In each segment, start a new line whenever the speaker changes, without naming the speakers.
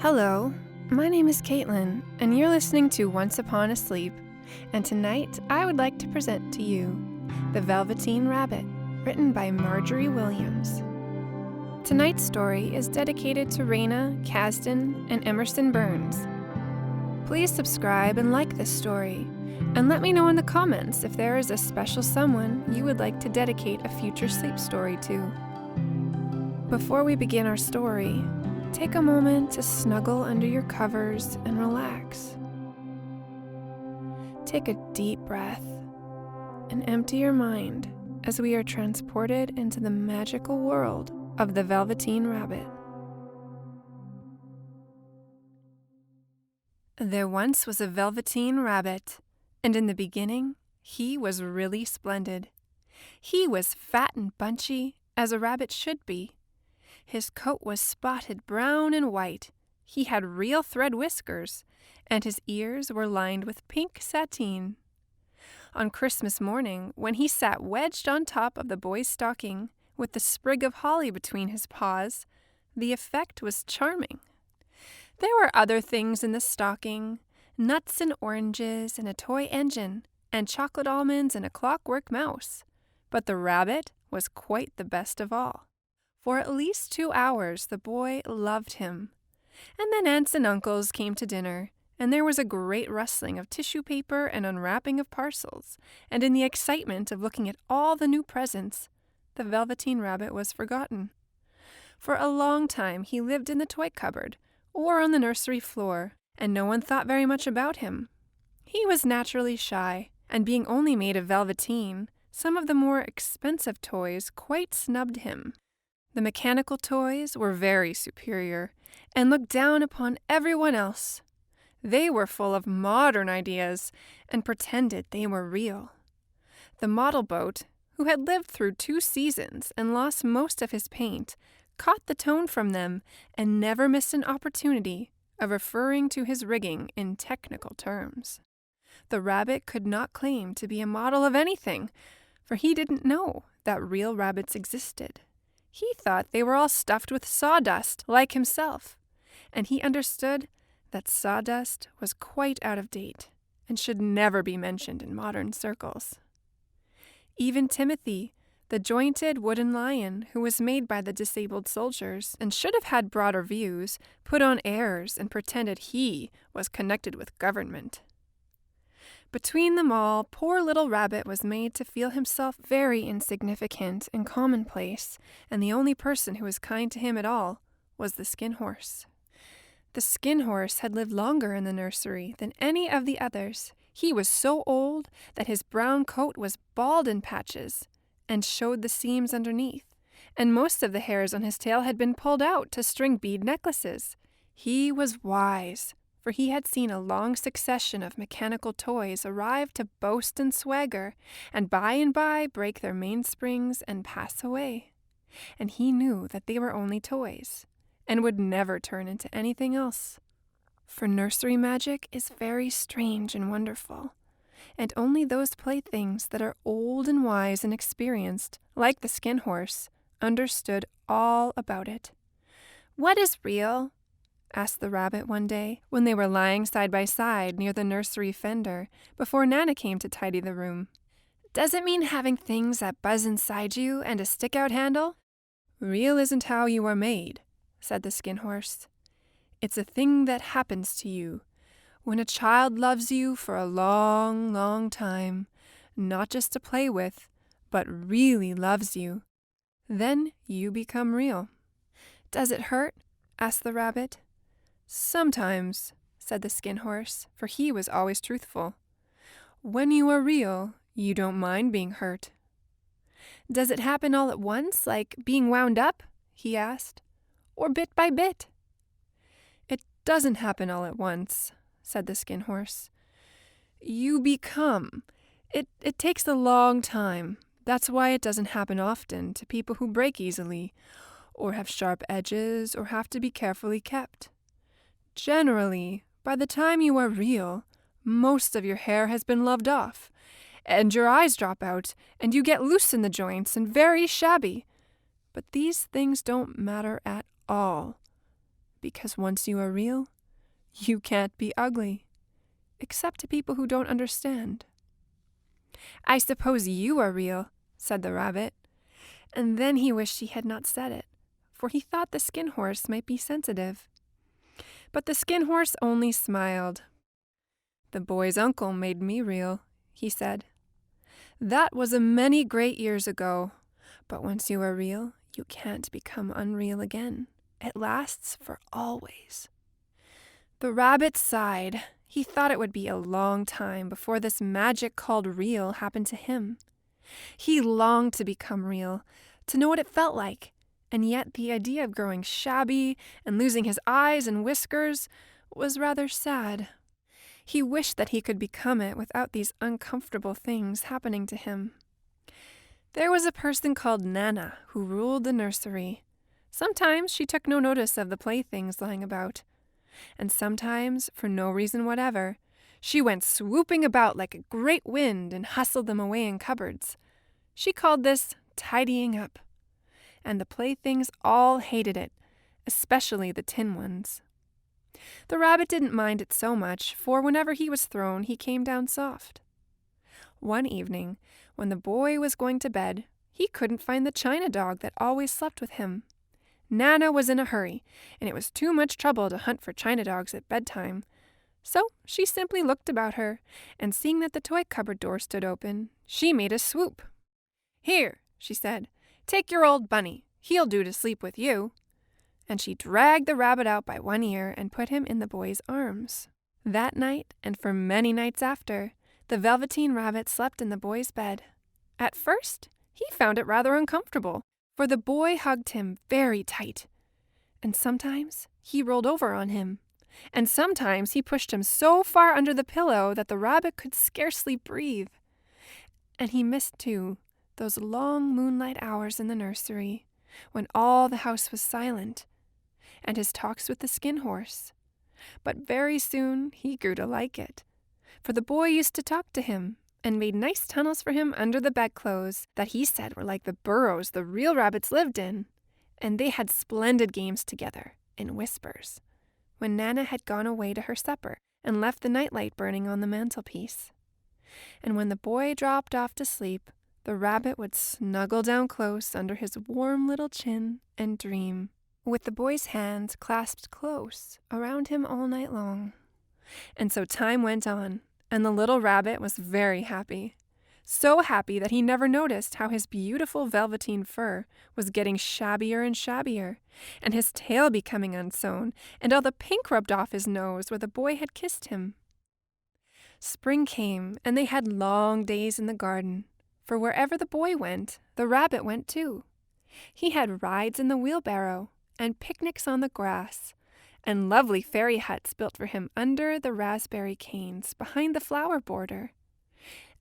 Hello, my name is Katelyn, and you're listening to Once Upon a Sleep, and tonight I would like to present to you The Velveteen Rabbit, written by Margery Williams. Tonight's story is dedicated to Raina, Kasdan, and Emerson Burns. Please subscribe and like this story, and let me know in the comments if there is a special someone you would like to dedicate a future sleep story to. Before we begin our story, take a moment to snuggle under your covers and relax. Take a deep breath and empty your mind as we are transported into the magical world of the Velveteen Rabbit. There once was a Velveteen Rabbit, and in the beginning, he was really splendid. He was fat and bunchy, as a rabbit should be. His coat was spotted brown and white. He had real thread whiskers, and his ears were lined with pink sateen. On Christmas morning, when he sat wedged on top of the boy's stocking, with the sprig of holly between his paws, the effect was charming. There were other things in the stocking, nuts and oranges and a toy engine, and chocolate almonds and a clockwork mouse. But the rabbit was quite the best of all. For at least 2 hours the boy loved him. And then aunts and uncles came to dinner, and there was a great rustling of tissue paper and unwrapping of parcels, and in the excitement of looking at all the new presents, the Velveteen Rabbit was forgotten. For a long time he lived in the toy cupboard, or on the nursery floor, and no one thought very much about him. He was naturally shy, and being only made of velveteen, some of the more expensive toys quite snubbed him. The mechanical toys were very superior, and looked down upon everyone else. They were full of modern ideas, and pretended they were real. The model boat, who had lived through 2 seasons and lost most of his paint, caught the tone from them, and never missed an opportunity of referring to his rigging in technical terms. The rabbit could not claim to be a model of anything, for he didn't know that real rabbits existed. He thought they were all stuffed with sawdust, like himself, and he understood that sawdust was quite out of date and should never be mentioned in modern circles. Even Timothy, the jointed wooden lion who was made by the disabled soldiers and should have had broader views, put on airs and pretended he was connected with government. Between them all, poor little rabbit was made to feel himself very insignificant and commonplace, and the only person who was kind to him at all was the skin horse. The skin horse had lived longer in the nursery than any of the others. He was so old that his brown coat was bald in patches and showed the seams underneath, and most of the hairs on his tail had been pulled out to string bead necklaces. He was wise, for he had seen a long succession of mechanical toys arrive to boast and swagger, and by break their mainsprings and pass away. And he knew that they were only toys, and would never turn into anything else. For nursery magic is very strange and wonderful, and only those playthings that are old and wise and experienced, like the skin horse, understood all about it. "What is real?" asked the rabbit one day, when they were lying side by side near the nursery fender, before Nana came to tidy the room. "Does it mean having things that buzz inside you and a stick-out handle?" "Real isn't how you are made," said the skin horse. "It's a thing that happens to you. When a child loves you for a long, long time, not just to play with, but really loves you, then you become real." "Does it hurt?" asked the rabbit. "Sometimes," said the skin horse, for he was always truthful. "When you are real, you don't mind being hurt." "Does it happen all at once, like being wound up?" he asked. "Or bit by bit?" "It doesn't happen all at once," said the skin horse. "You become. It takes a long time. That's why it doesn't happen often to people who break easily, or have sharp edges, or have to be carefully kept. Generally, by the time you are real, most of your hair has been loved off, and your eyes drop out, and you get loose in the joints and very shabby. But these things don't matter at all. because once you are real, you can't be ugly, except to people who don't understand. I suppose you are real, said the rabbit, and then he wished he had not said it, for he thought the Skin Horse might be sensitive. But the Skin Horse only smiled. The boy's uncle made me real, he said. That was a many great years ago, but once you are real, you can't become unreal again. It lasts for always. The rabbit sighed. He thought it would be a long time before this magic called real happened to him. He longed to become real, to know what it felt like, and yet the idea of growing shabby and losing his eyes and whiskers was rather sad. He wished that he could become it without these uncomfortable things happening to him. There was a person called Nana who ruled the nursery. Sometimes she took no notice of the playthings lying about, and sometimes, for no reason whatever, she went swooping about like a great wind and hustled them away in cupboards. She called this tidying up, and the playthings all hated it, especially the tin ones. The rabbit didn't mind it so much, for whenever he was thrown, he came down soft. One evening, when the boy was going to bed, he couldn't find the china dog that always slept with him. Nana was in a hurry, and it was too much trouble to hunt for china dogs at bedtime. So she simply looked about her, and seeing that the toy cupboard door stood open, she made a swoop. "Here," she said, "take your old bunny. He'll do to sleep with you." And she dragged the rabbit out by one ear and put him in the boy's arms. That night, and for many nights after, the Velveteen Rabbit slept in the boy's bed. At first, he found it rather uncomfortable, for the boy hugged him very tight. And sometimes he rolled over on him, and sometimes he pushed him so far under the pillow that the rabbit could scarcely breathe. And he missed, too, those long moonlight hours in the nursery, when all the house was silent, and his talks with the Skin Horse. But very soon he grew to like it, for the boy used to talk to him, and made nice tunnels for him under the bedclothes that he said were like the burrows the real rabbits lived in, and they had splendid games together, in whispers, when Nana had gone away to her supper and left the nightlight burning on the mantelpiece. And when the boy dropped off to sleep, the rabbit would snuggle down close under his warm little chin and dream, with the boy's hands clasped close around him all night long. And so time went on, and the little rabbit was very happy. So happy that he never noticed how his beautiful velveteen fur was getting shabbier and shabbier, and his tail becoming unsewn, and all the pink rubbed off his nose where the boy had kissed him. Spring came, and they had long days in the garden, for wherever the boy went, the rabbit went too. He had rides in the wheelbarrow, and picnics on the grass, and lovely fairy huts built for him under the raspberry canes behind the flower border.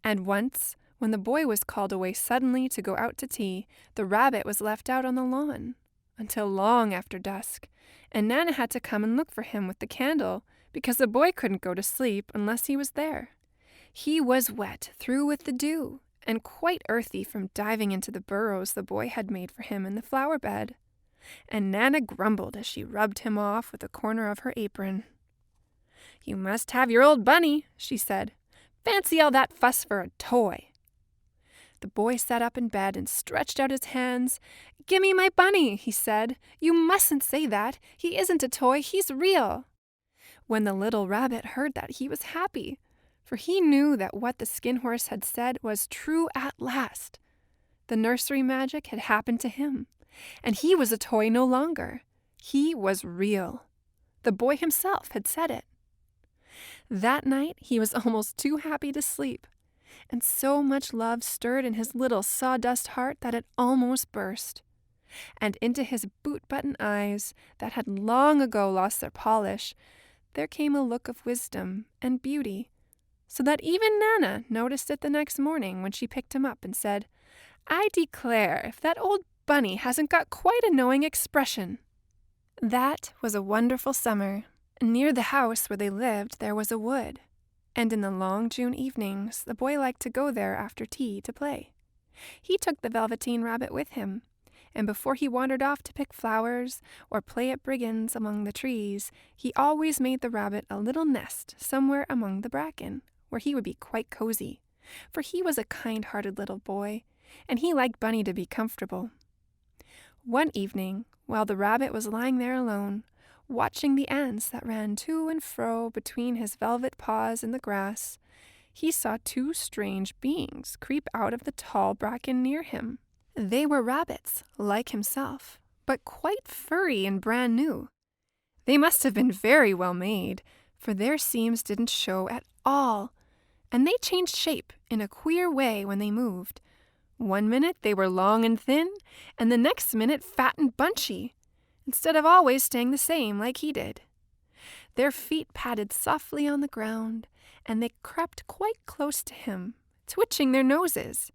And once, when the boy was called away suddenly to go out to tea, the rabbit was left out on the lawn until long after dusk, and Nana had to come and look for him with the candle because the boy couldn't go to sleep unless he was there. He was wet through with the dew, and quite earthy from diving into the burrows the boy had made for him in the flower bed. And Nana grumbled as she rubbed him off with a corner of her apron. "You must have your old bunny," she said. "Fancy all that fuss for a toy." The boy sat up in bed and stretched out his hands. "Gimme my bunny," he said. "You mustn't say that. He isn't a toy. He's real." When the little rabbit heard that, he was happy, for he knew that what the Skin Horse had said was true at last. The nursery magic had happened to him, and he was a toy no longer. He was real. The boy himself had said it. That night he was almost too happy to sleep, and so much love stirred in his little sawdust heart that it almost burst. And into his boot-button eyes, that had long ago lost their polish, there came a look of wisdom and beauty, so that even Nana noticed it the next morning when she picked him up and said, "I declare if that old bunny hasn't got quite a knowing expression." That was a wonderful summer. Near the house where they lived there was a wood, and in the long June evenings the boy liked to go there after tea to play. He took the Velveteen Rabbit with him, and before he wandered off to pick flowers or play at brigands among the trees, he always made the rabbit a little nest somewhere among the bracken, where he would be quite cozy, for he was a kind-hearted little boy, and he liked Bunny to be comfortable. One evening, while the rabbit was lying there alone, watching the ants that ran to and fro between his velvet paws in the grass, he saw two strange beings creep out of the tall bracken near him. They were rabbits, like himself, but quite furry and brand new. They must have been very well made, for their seams didn't show at all, and they changed shape in a queer way when they moved. One minute they were long and thin, and the next minute fat and bunchy, instead of always staying the same like he did. Their feet patted softly on the ground, and they crept quite close to him, twitching their noses,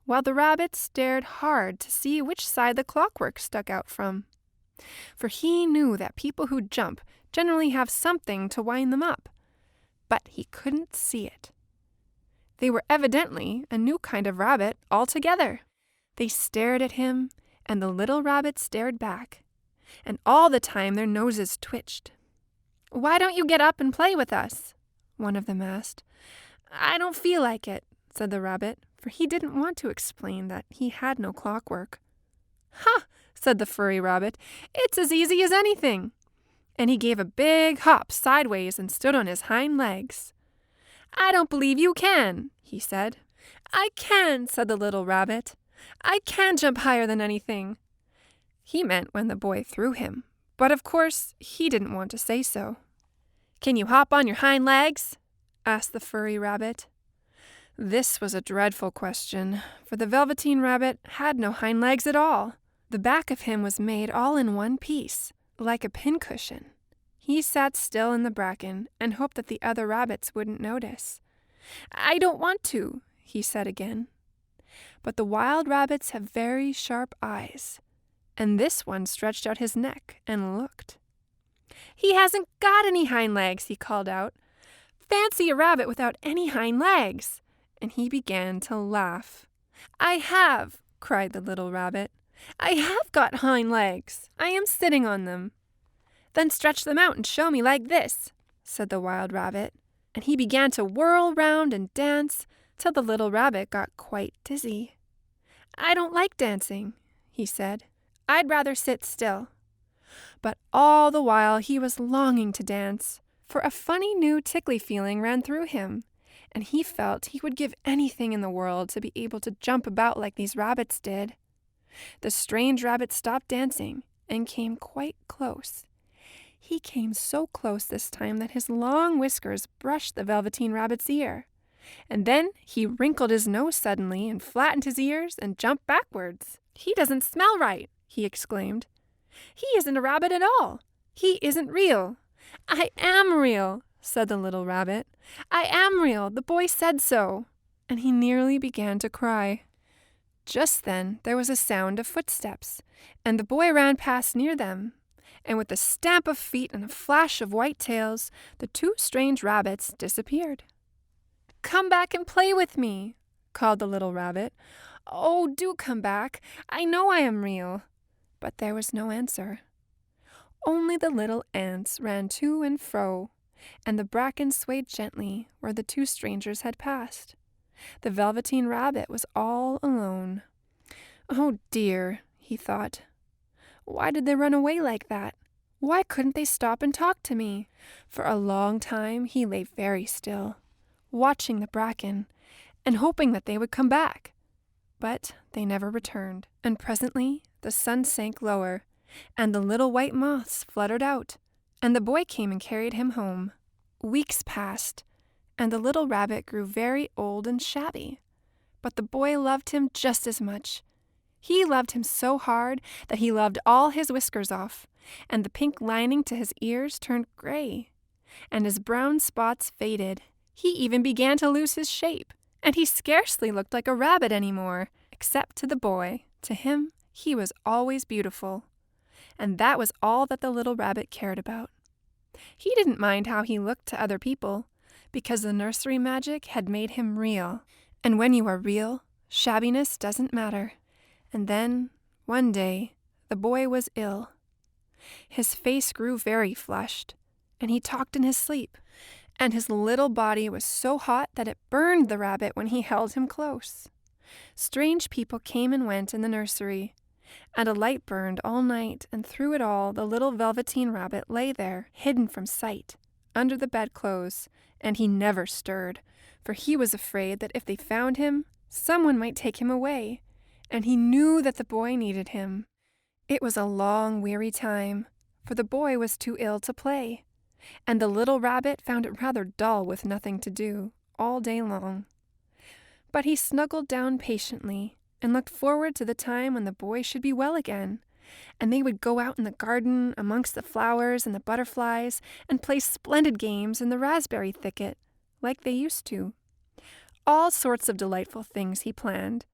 while the rabbit stared hard to see which side the clockwork stuck out from. For he knew that people who jump generally have something to wind them up, but he couldn't see it. They were evidently a new kind of rabbit altogether. They stared at him, and the little rabbit stared back, and all the time their noses twitched. "Why don't you get up and play with us?" one of them asked. "I don't feel like it," said the rabbit, for he didn't want to explain that he had no clockwork. "Ha!" said the furry rabbit. "It's as easy as anything." And he gave a big hop sideways and stood on his hind legs. "I don't believe you can," he said. "I can," said the little rabbit. "I can jump higher than anything." He meant when the boy threw him, but of course he didn't want to say so. "Can you hop on your hind legs?" asked the furry rabbit. This was a dreadful question, for the Velveteen Rabbit had no hind legs at all. The back of him was made all in one piece, like a pincushion. He sat still in the bracken and hoped that the other rabbits wouldn't notice. "I don't want to," he said again. But the wild rabbits have very sharp eyes, and this one stretched out his neck and looked. "He hasn't got any hind legs," he called out. "Fancy a rabbit without any hind legs!" And he began to laugh. "I have," cried the little rabbit. "I have got hind legs. I am sitting on them." "Then stretch them out and show me like this," said the wild rabbit, and he began to whirl round and dance till the little rabbit got quite dizzy. "I don't like dancing," he said. "I'd rather sit still." But all the while he was longing to dance, for a funny new tickly feeling ran through him, and he felt he would give anything in the world to be able to jump about like these rabbits did. The strange rabbit stopped dancing and came quite close. He came so close this time that his long whiskers brushed the Velveteen Rabbit's ear. And then he wrinkled his nose suddenly and flattened his ears and jumped backwards. "He doesn't smell right," he exclaimed. "He isn't a rabbit at all. He isn't real." "I am real," said the little rabbit. "I am real. The boy said so." And he nearly began to cry. Just then there was a sound of footsteps, and the boy ran past near them. And with a stamp of feet and a flash of white tails, the two strange rabbits disappeared. "Come back and play with me," called the little rabbit. "Oh, do come back. I know I am real." But there was no answer. Only the little ants ran to and fro, and the bracken swayed gently where the two strangers had passed. The Velveteen Rabbit was all alone. "Oh dear," he thought. "Why did they run away like that? Why couldn't they stop and talk to me?" For a long time he lay very still, watching the bracken, and hoping that they would come back. But they never returned, and presently the sun sank lower, and the little white moths fluttered out, and the boy came and carried him home. Weeks passed, and the little rabbit grew very old and shabby, but the boy loved him just as much. He loved him so hard that he loved all his whiskers off, and the pink lining to his ears turned gray, and his brown spots faded. He even began to lose his shape, and he scarcely looked like a rabbit anymore, except to the boy. To him, he was always beautiful, and that was all that the little rabbit cared about. He didn't mind how he looked to other people, because the nursery magic had made him real, and when you are real, shabbiness doesn't matter. And then, One day, the boy was ill. His face grew very flushed, and he talked in his sleep, and his little body was so hot that it burned the rabbit when he held him close. Strange people came and went in the nursery, and a light burned all night, and through it all the little Velveteen Rabbit lay there, hidden from sight, under the bedclothes, and he never stirred, for he was afraid that if they found him, someone might take him away, and he knew that the boy needed him. It was a long, weary time, for the boy was too ill to play, and the little rabbit found it rather dull with nothing to do all day long. But he snuggled down patiently and looked forward to the time when the boy should be well again, and they would go out in the garden amongst the flowers and the butterflies and play splendid games in the raspberry thicket, like they used to. All sorts of delightful things he planned.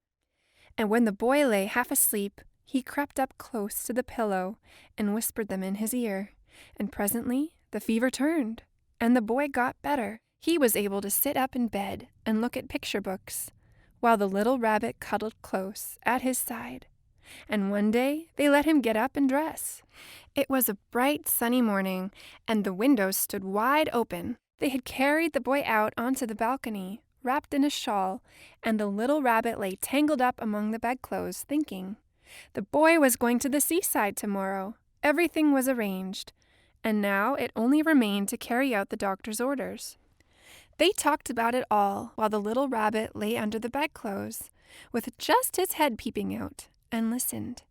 And when the boy lay half asleep, he crept up close to the pillow and whispered them in his ear, and presently the fever turned, and the boy got better. He was able to sit up in bed and look at picture books, while the little rabbit cuddled close at his side. And one day they let him get up and dress. It was a bright, sunny morning, and the windows stood wide open. They had carried the boy out onto the balcony, wrapped in a shawl, and the little rabbit lay tangled up among the bedclothes, thinking. The boy was going to the seaside tomorrow. Everything was arranged, and now it only remained to carry out the doctor's orders. They talked about it all while the little rabbit lay under the bedclothes, with just his head peeping out, and listened.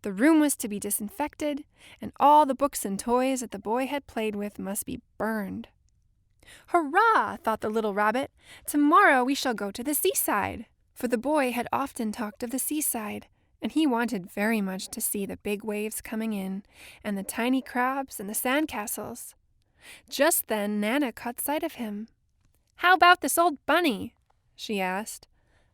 The room was to be disinfected, and all the books and toys that the boy had played with must be burned. "Hurrah!" thought the little rabbit. "Tomorrow we shall go to the seaside." For the boy had often talked of the seaside, and he wanted very much to see the big waves coming in, and the tiny crabs and the sand castles. Just then Nana caught sight of him. "How about this old bunny?" she asked.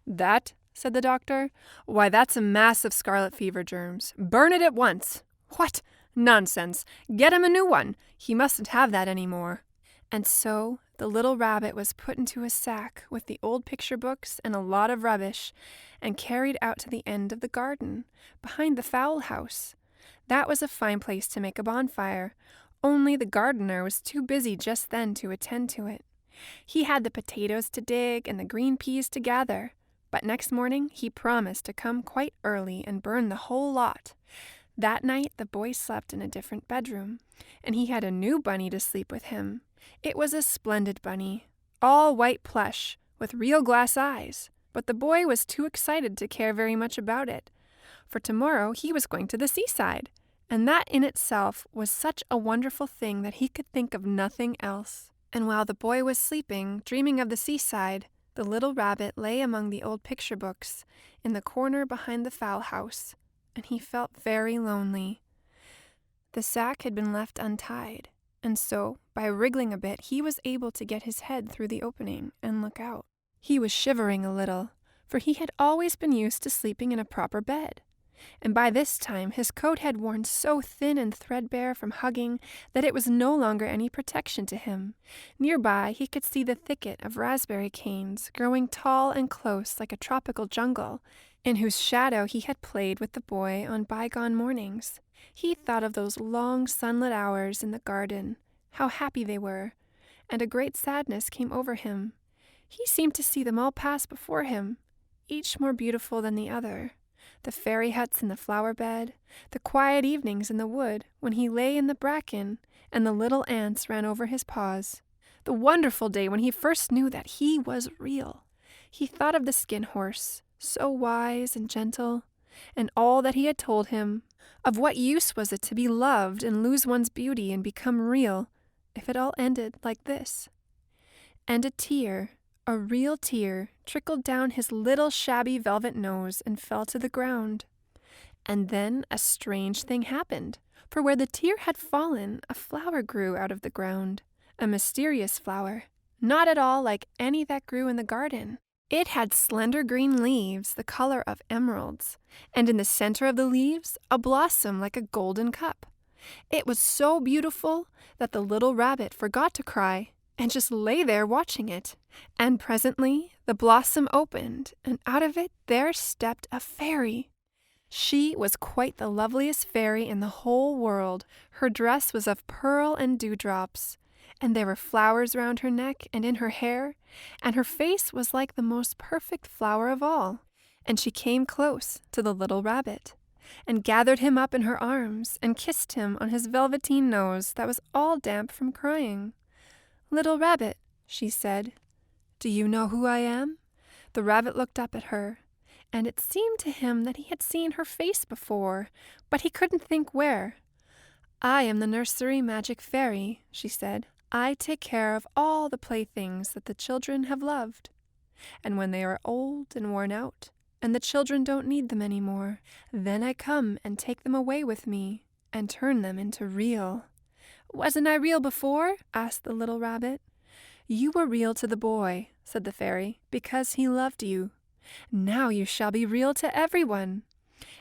"That?" said the doctor. "Why, that's a mass of scarlet fever germs. Burn it at once." "What? Nonsense. Get him a new one. He mustn't have that any more." And so the little rabbit was put into a sack with the old picture books and a lot of rubbish, and carried out to the end of the garden, behind the fowl house. That was a fine place to make a bonfire, only the gardener was too busy just then to attend to it. He had the potatoes to dig and the green peas to gather, but next morning he promised to come quite early and burn the whole lot. That night the boy slept in a different bedroom, and he had a new bunny to sleep with him. It was a splendid bunny, all white plush, with real glass eyes, but the boy was too excited to care very much about it, for tomorrow he was going to the seaside, and that in itself was such a wonderful thing that he could think of nothing else. And while the boy was sleeping, dreaming of the seaside, the little rabbit lay among the old picture books in the corner behind the fowl house, and he felt very lonely. The sack had been left untied, and so, by wriggling a bit, he was able to get his head through the opening and look out. He was shivering a little, for he had always been used to sleeping in a proper bed, and by this time his coat had worn so thin and threadbare from hugging that it was no longer any protection to him. Nearby he could see the thicket of raspberry canes growing tall and close like a tropical jungle, in whose shadow he had played with the boy on bygone mornings. He thought of those long sunlit hours in the garden, how happy they were, and a great sadness came over him. He seemed to see them all pass before him, each more beautiful than the other. The fairy huts in the flower bed, the quiet evenings in the wood when he lay in the bracken and the little ants ran over his paws, the wonderful day when he first knew that he was real. He thought of the skin horse, so wise and gentle, and all that he had told him. Of what use was it to be loved and lose one's beauty and become real, if it all ended like this? And a tear, a real tear, trickled down his little shabby velvet nose and fell to the ground. And then a strange thing happened, for where the tear had fallen, a flower grew out of the ground, a mysterious flower, not at all like any that grew in the garden. It had slender green leaves the color of emeralds, and in the center of the leaves a blossom like a golden cup. It was so beautiful that the little rabbit forgot to cry and just lay there watching it. And presently the blossom opened, and out of it there stepped a fairy. She was quite the loveliest fairy in the whole world. Her dress was of pearl and dewdrops, and there were flowers round her neck and in her hair, and her face was like the most perfect flower of all. And she came close to the little rabbit, and gathered him up in her arms, and kissed him on his velveteen nose that was all damp from crying. "Little rabbit," she said, "do you know who I am?" The rabbit looked up at her, and it seemed to him that he had seen her face before, but he couldn't think where. "I am the nursery magic fairy," she said. "I take care of all the playthings that the children have loved. And when they are old and worn out, and the children don't need them any more, then I come and take them away with me and turn them into real." "Wasn't I real before?" asked the little rabbit. "You were real to the boy," said the fairy, "because he loved you. Now you shall be real to everyone."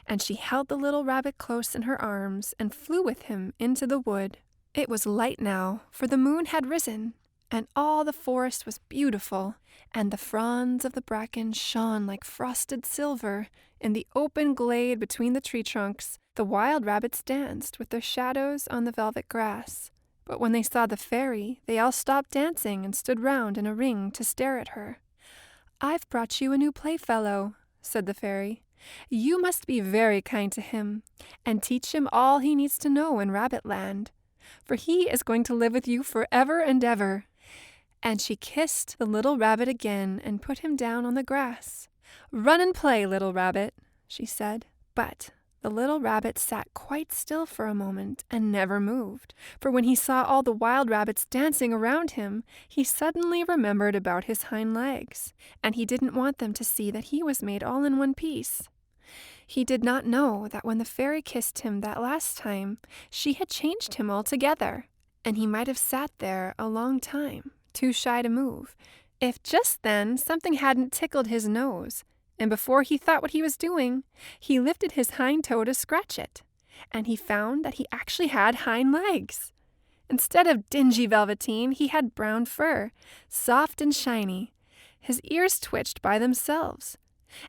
And she held the little rabbit close in her arms and flew with him into the wood. It was light now, for the moon had risen, and all the forest was beautiful, and the fronds of the bracken shone like frosted silver. In the open glade between the tree trunks, the wild rabbits danced with their shadows on the velvet grass. But when they saw the fairy, they all stopped dancing and stood round in a ring to stare at her. "I've brought you a new playfellow," said the fairy. "You must be very kind to him, and teach him all he needs to know in Rabbitland, for he is going to live with you forever and ever." And she kissed the little rabbit again and put him down on the grass. "Run and play, little rabbit," she said. But the little rabbit sat quite still for a moment and never moved, for when he saw all the wild rabbits dancing around him, he suddenly remembered about his hind legs, and he didn't want them to see that he was made all in one piece. He did not know that when the fairy kissed him that last time, she had changed him altogether, and he might have sat there a long time, too shy to move, if just then something hadn't tickled his nose, and before he thought what he was doing, he lifted his hind toe to scratch it, and he found that he actually had hind legs. Instead of dingy velveteen, he had brown fur, soft and shiny. His ears twitched by themselves,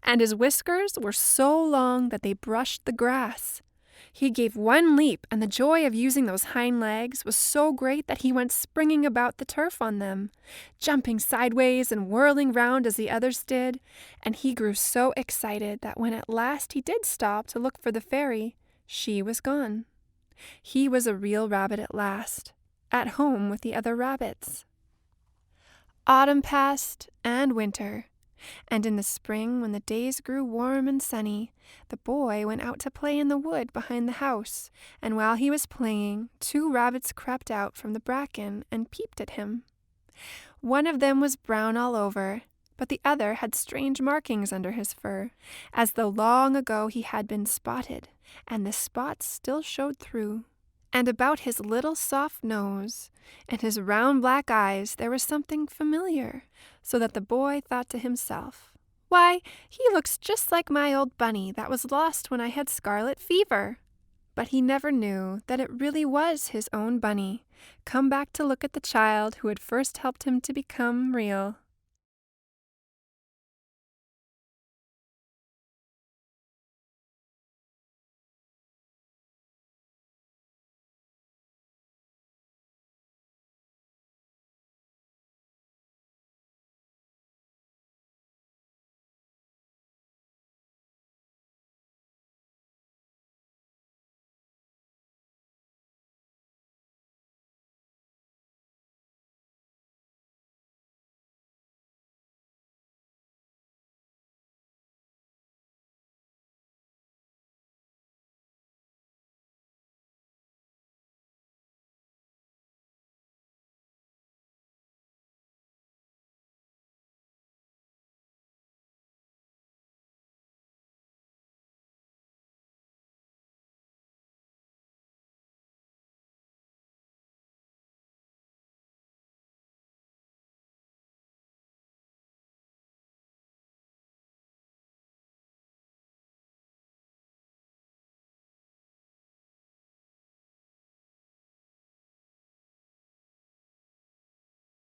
and his whiskers were so long that they brushed the grass. He gave one leap, and the joy of using those hind legs was so great that he went springing about the turf on them, jumping sideways and whirling round as the others did, and he grew so excited that when at last he did stop to look for the fairy, she was gone. He was a real rabbit at last, at home with the other rabbits. Autumn passed, and winter. And in the spring, when the days grew warm and sunny, the boy went out to play in the wood behind the house, and while he was playing, 2 rabbits crept out from the bracken and peeped at him. One of them was brown all over, but the other had strange markings under his fur, as though long ago he had been spotted, and the spots still showed through. And about his little soft nose and his round black eyes there was something familiar, so that the boy thought to himself, "Why, he looks just like my old bunny that was lost when I had scarlet fever." But he never knew that it really was his own bunny, come back to look at the child who had first helped him to become real.